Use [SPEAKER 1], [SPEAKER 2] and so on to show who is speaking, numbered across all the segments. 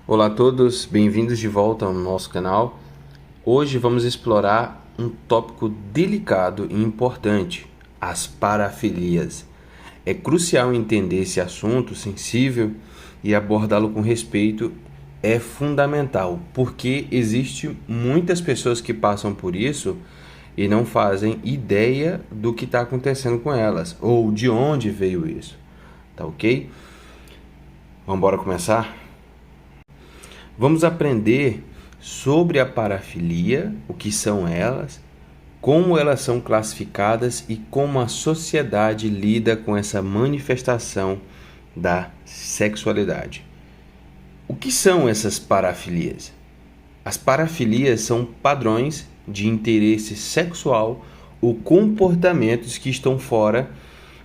[SPEAKER 1] Olá a todos, bem-vindos de volta ao nosso canal. Hoje vamos explorar um tópico delicado e importante, as parafilias. É crucial entender esse assunto sensível e abordá-lo com respeito é fundamental, porque existe muitas pessoas que passam por isso e não fazem ideia do que está acontecendo com elas ou de onde veio isso, tá ok? Vamos embora começar? Vamos aprender sobre a parafilia, o que são elas, como elas são classificadas e como a sociedade lida com essa manifestação da sexualidade. O que são essas parafilias? As parafilias são padrões de interesse sexual ou comportamentos que estão fora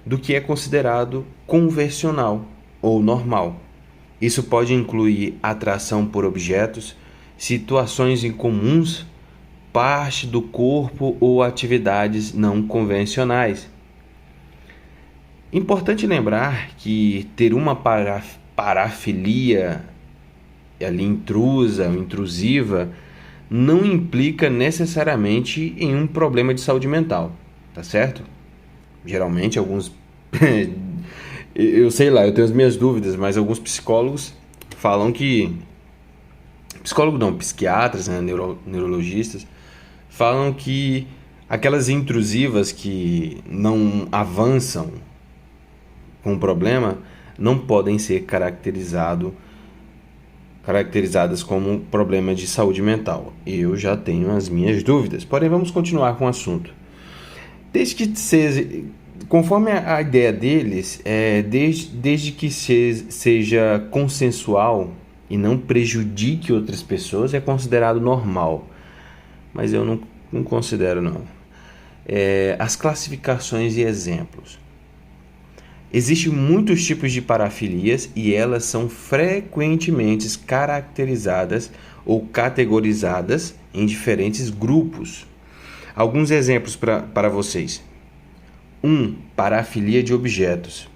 [SPEAKER 1] do que é considerado convencional ou normal. Isso pode incluir atração por objetos, situações incomuns, parte do corpo ou atividades não convencionais. Importante lembrar que ter uma parafilia ali intrusa ou intrusiva não implica necessariamente em um problema de saúde mental, tá certo? Geralmente alguns eu sei lá, eu tenho as minhas dúvidas, mas alguns psicólogos falam que psiquiatras, né, neurologistas falam que aquelas intrusivas que não avançam com o problema não podem ser caracterizadas como problema de saúde mental. Eu já tenho as minhas dúvidas, porém vamos continuar com o assunto. Desde que seja, conforme a ideia deles, desde que seja consensual e não prejudique outras pessoas, é considerado normal. Mas eu não considero, não. As classificações e exemplos. Existem muitos tipos de parafilias e elas são frequentemente caracterizadas ou categorizadas em diferentes grupos. Alguns exemplos para vocês. 1. Parafilia de objetos.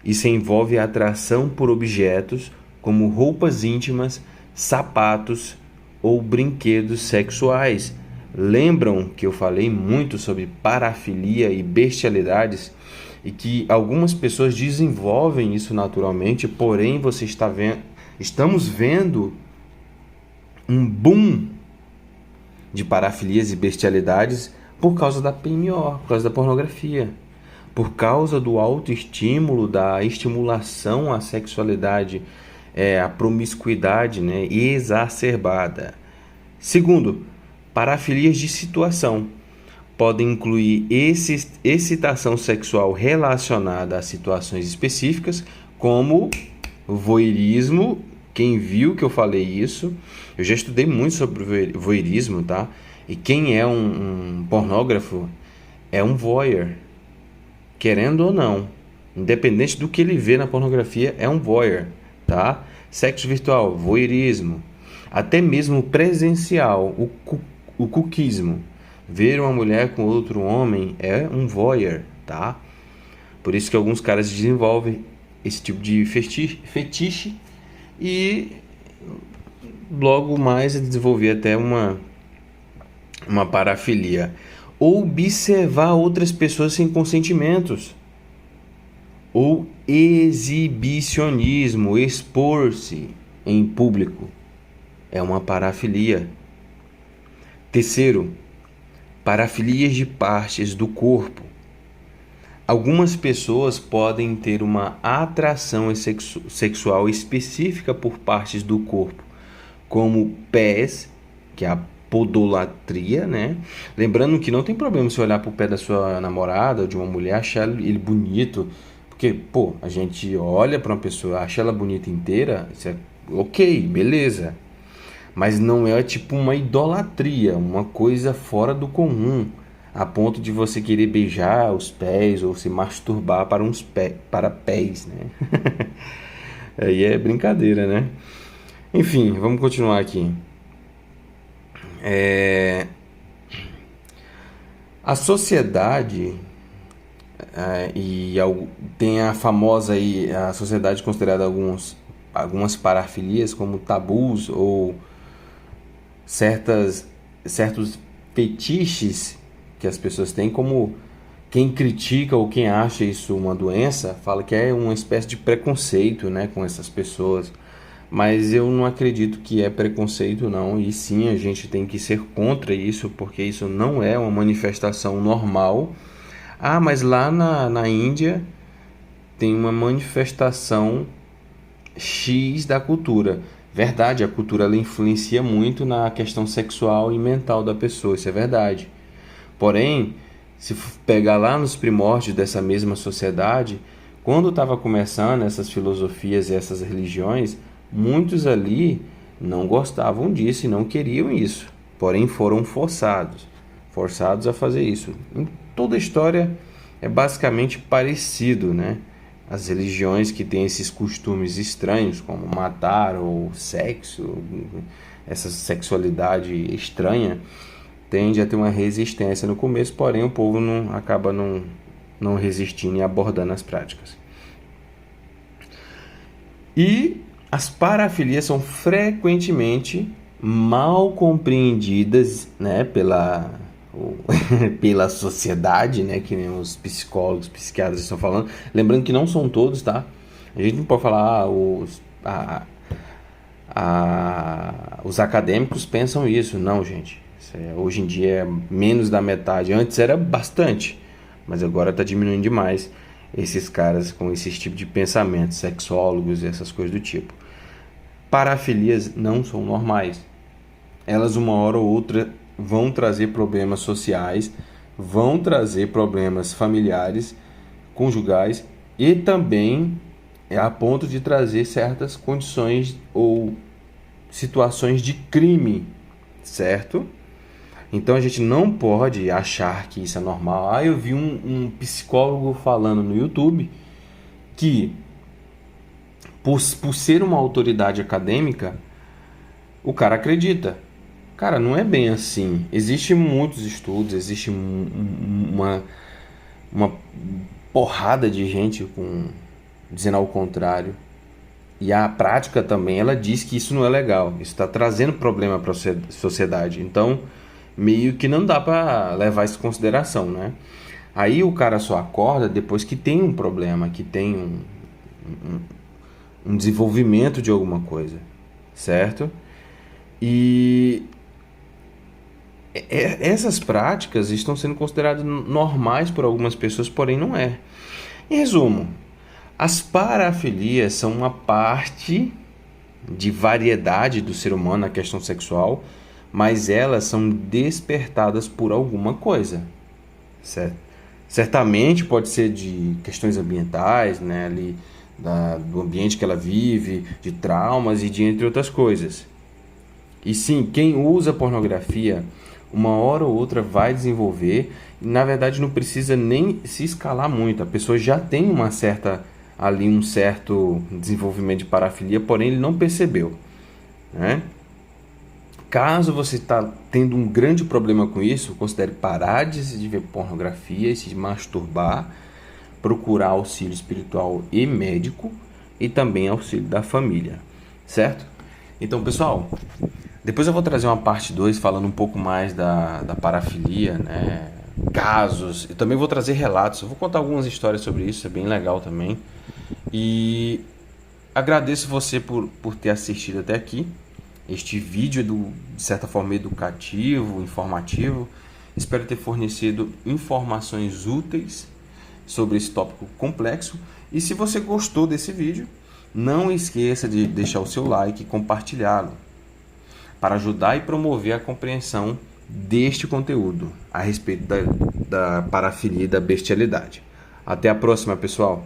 [SPEAKER 1] Isso envolve a atração por objetos como roupas íntimas, sapatos ou brinquedos sexuais. Lembram que eu falei muito sobre parafilia e bestialidades e que algumas pessoas desenvolvem isso naturalmente, porém estamos vendo um boom de parafilias e bestialidades por causa da PMO, por causa da pornografia, por causa do autoestímulo, da estimulação à sexualidade, a promiscuidade, né, exacerbada. Segundo, parafilias de situação. Podem incluir excitação sexual relacionada a situações específicas, como voyeurismo. Quem viu que eu falei isso, eu já estudei muito sobre voyeurismo, tá? E quem é um pornógrafo é um voyeur, querendo ou não, independente do que ele vê na pornografia, é um voyeur, tá? Sexo virtual, voyeurismo, até mesmo presencial, o cuquismo. Ver uma mulher com outro homem é um voyeur, tá? Por isso que alguns caras desenvolvem esse tipo de fetiche e logo mais desenvolver até uma parafilia. Observar outras pessoas sem consentimentos. Ou exibicionismo, expor-se em público. É uma parafilia. Terceiro, parafilias de partes do corpo. Algumas pessoas podem ter uma atração sexual específica por partes do corpo, como pés, que é a podolatria, né? Lembrando que não tem problema se olhar para o pé da sua namorada ou de uma mulher, achar ele bonito, porque, pô, a gente olha para uma pessoa, acha ela bonita inteira, isso é ok, beleza. Mas não é tipo uma idolatria, uma coisa fora do comum, a ponto de você querer beijar os pés ou se masturbar para pés, né? Aí é brincadeira, né? Enfim, vamos continuar aqui. A sociedade tem a famosa aí, a sociedade considerada alguns algumas parafilias como tabus ou certos fetiches que as pessoas têm, como quem critica ou quem acha isso uma doença, fala que é uma espécie de preconceito, né, com essas pessoas. Mas eu não acredito que é preconceito, não, e sim a gente tem que ser contra isso, porque isso não é uma manifestação normal. Ah, mas lá na Índia tem uma manifestação X da cultura. Verdade, a cultura ela influencia muito na questão sexual e mental da pessoa, isso é verdade. Porém, se pegar lá nos primórdios dessa mesma sociedade, quando estava começando essas filosofias e essas religiões, muitos ali não gostavam disso e não queriam isso. Porém, foram forçados a fazer isso. Em toda a história é basicamente parecido, né? As religiões que têm esses costumes estranhos, como matar ou sexo, essa sexualidade estranha, tende a ter uma resistência no começo, porém o povo acaba não resistindo e abordando as práticas. E as parafilias são frequentemente mal compreendidas, né, pela sociedade, né, que nem os psicólogos, psiquiatras estão falando. Lembrando que não são todos, tá? A gente não pode falar, os acadêmicos pensam isso. Não, gente. Hoje em dia é menos da metade. Antes era bastante, mas agora está diminuindo demais esses caras com esse tipo de pensamento, sexólogos e essas coisas do tipo. Parafilias não são normais. Elas uma hora ou outra vão trazer problemas sociais, vão trazer problemas familiares, conjugais e também a ponto de trazer certas condições ou situações de crime, certo? Então a gente não pode achar que isso é normal. Ah, eu vi um psicólogo falando no YouTube que por ser uma autoridade acadêmica, o cara acredita. Cara, não é bem assim. Existem muitos estudos, existe uma porrada de gente dizendo ao contrário. E a prática também, ela diz que isso não é legal. Isso está trazendo problema para a sociedade. Então, meio que não dá para levar isso em consideração, né? Aí o cara só acorda depois que tem um problema, que tem um desenvolvimento de alguma coisa, certo? E essas práticas estão sendo consideradas normais por algumas pessoas, porém não é. Em resumo, as parafilias são uma parte de variedade do ser humano na questão sexual, mas elas são despertadas por alguma coisa, certo? Certamente pode ser de questões ambientais, né, ali do ambiente que ela vive, de traumas e de entre outras coisas. E sim, quem usa pornografia, uma hora ou outra vai desenvolver, e na verdade não precisa nem se escalar muito, a pessoa já tem um certo desenvolvimento de parafilia, porém ele não percebeu, né? Caso você está tendo um grande problema com isso, considere parar de ver pornografia e se masturbar, procurar auxílio espiritual e médico e também auxílio da família, certo? Então, pessoal, depois eu vou trazer uma parte 2 falando um pouco mais da parafilia, né? Casos, eu também vou trazer relatos, eu vou contar algumas histórias sobre isso, é bem legal também. E agradeço você por ter assistido até aqui. Este vídeo é de certa forma educativo, informativo. Espero ter fornecido informações úteis sobre esse tópico complexo. E se você gostou desse vídeo, não esqueça de deixar o seu like e compartilhá-lo para ajudar e promover a compreensão deste conteúdo a respeito da parafilia e da bestialidade. Até a próxima, pessoal!